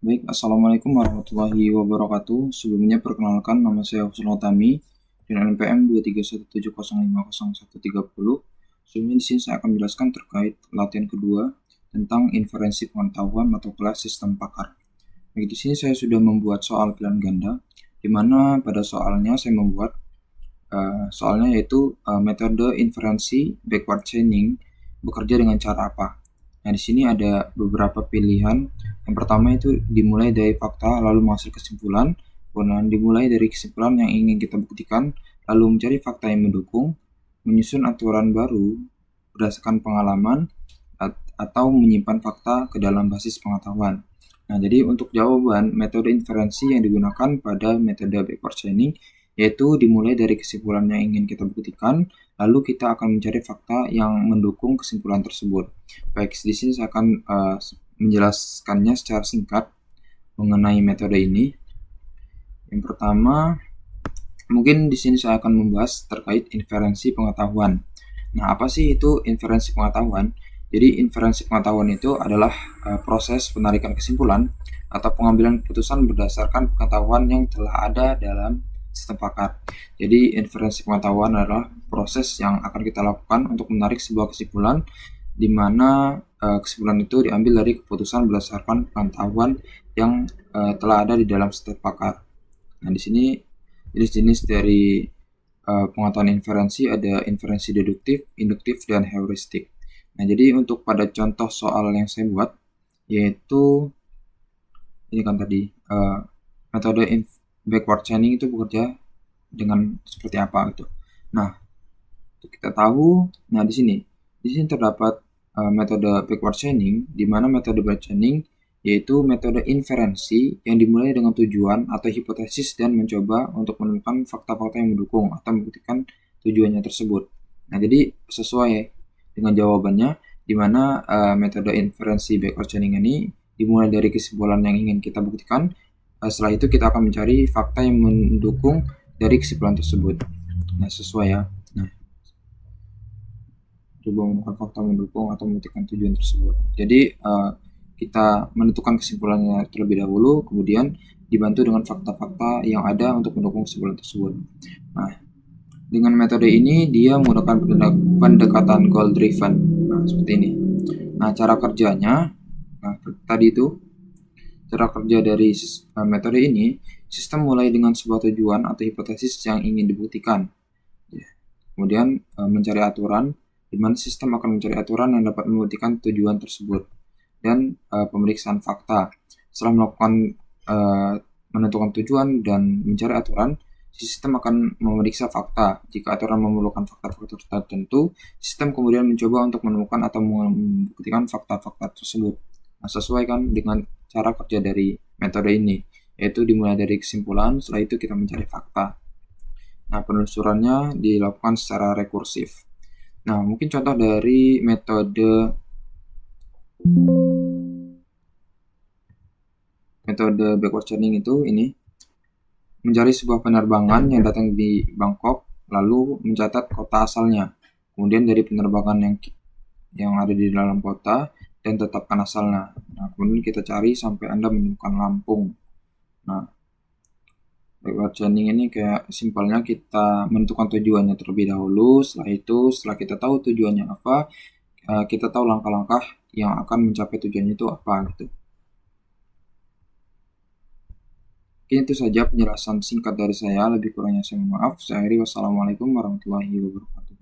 Baik, Assalamualaikum warahmatullahi wabarakatuh. Sebelumnya perkenalkan, nama saya Husnul Tami dengan NPM 23170500130. Sebelumnya di sini saya akan menjelaskan terkait latihan kedua tentang inferensi pengetahuan atau kelas sistem pakar. Baik, di sini saya sudah membuat soal pilihan ganda, di mana pada soalnya saya membuat soalnya yaitu metode inferensi backward chaining bekerja dengan cara apa. Nah, di sini ada beberapa pilihan. Yang pertama itu dimulai dari fakta lalu menghasilkan kesimpulan, kemudian dimulai dari kesimpulan yang ingin kita buktikan, lalu mencari fakta yang mendukung, menyusun aturan baru berdasarkan pengalaman, atau menyimpan fakta ke dalam basis pengetahuan. Nah, jadi untuk jawaban metode inferensi yang digunakan pada metode backward chaining yaitu dimulai dari kesimpulan yang ingin kita buktikan, lalu kita akan mencari fakta yang mendukung kesimpulan tersebut. Baik, di sini saya akan menjelaskannya secara singkat mengenai metode ini. Yang pertama, mungkin di sini saya akan membahas terkait inferensi pengetahuan. Nah, apa sih itu inferensi pengetahuan? Jadi, inferensi pengetahuan itu adalah proses penarikan kesimpulan atau pengambilan keputusan berdasarkan pengetahuan yang telah ada dalam sistem pakar. Jadi, inferensi pengetahuan adalah proses yang akan kita lakukan untuk menarik sebuah kesimpulan di mana kesimpulan itu diambil dari keputusan berdasarkan pengetahuan yang telah ada di dalam sistem pakar. Nah, di sini jenis-jenis dari pengetahuan inferensi ada inferensi deduktif, induktif, dan heuristik. Nah, jadi untuk pada contoh soal yang saya buat, yaitu ini kan tadi metode backward chaining itu bekerja dengan seperti apa gitu. Nah, untuk kita tahu, nah di sini terdapat metode backward chaining, di mana metode backward chaining yaitu metode inferensi yang dimulai dengan tujuan atau hipotesis dan mencoba untuk menemukan fakta-fakta yang mendukung atau membuktikan tujuannya tersebut. Nah, jadi sesuai dengan jawabannya, di mana metode inferensi backward chaining ini dimulai dari kesimpulan yang ingin kita buktikan. Setelah itu kita akan mencari fakta yang mendukung dari kesimpulan tersebut. Nah, sesuai ya. Nah, coba menemukan fakta mendukung atau membuktikan tujuan tersebut. Jadi kita menentukan kesimpulannya terlebih dahulu, kemudian dibantu dengan fakta-fakta yang ada untuk mendukung kesimpulan tersebut. Nah, dengan metode ini dia menggunakan pendekatan goal driven. Nah, seperti ini. Nah, cara kerjanya, nah tadi itu cara kerja dari metode ini, sistem mulai dengan sebuah tujuan atau hipotesis yang ingin dibuktikan. Kemudian mencari aturan, di mana sistem akan mencari aturan yang dapat membuktikan tujuan tersebut. Dan pemeriksaan fakta. Setelah melakukan menentukan tujuan dan mencari aturan, sistem akan memeriksa fakta. Jika aturan memerlukan fakta-fakta tertentu, sistem kemudian mencoba untuk menemukan atau membuktikan fakta-fakta tersebut. Nah, sesuai kan dengan cara kerja dari metode ini, yaitu dimulai dari kesimpulan, setelah itu kita mencari fakta. Nah, penelusurannya dilakukan secara rekursif. Nah, mungkin contoh dari metode backward chaining itu ini, mencari sebuah penerbangan yang datang di Bangkok, lalu mencatat kota asalnya. Kemudian dari penerbangan yang ada di dalam kota dan tetapkan asalnya. Nah, kemudian kita cari sampai Anda menemukan Lampung. Nah, backward chaining ini kayak simpelnya kita menentukan tujuannya terlebih dahulu. Setelah itu, setelah kita tahu tujuannya apa, kita tahu langkah-langkah yang akan mencapai tujuannya itu apa gitu. Oke, itu saja penjelasan singkat dari saya. Lebih kurangnya saya mohon maaf. Saya akhiri. Wassalamualaikum warahmatullahi wabarakatuh.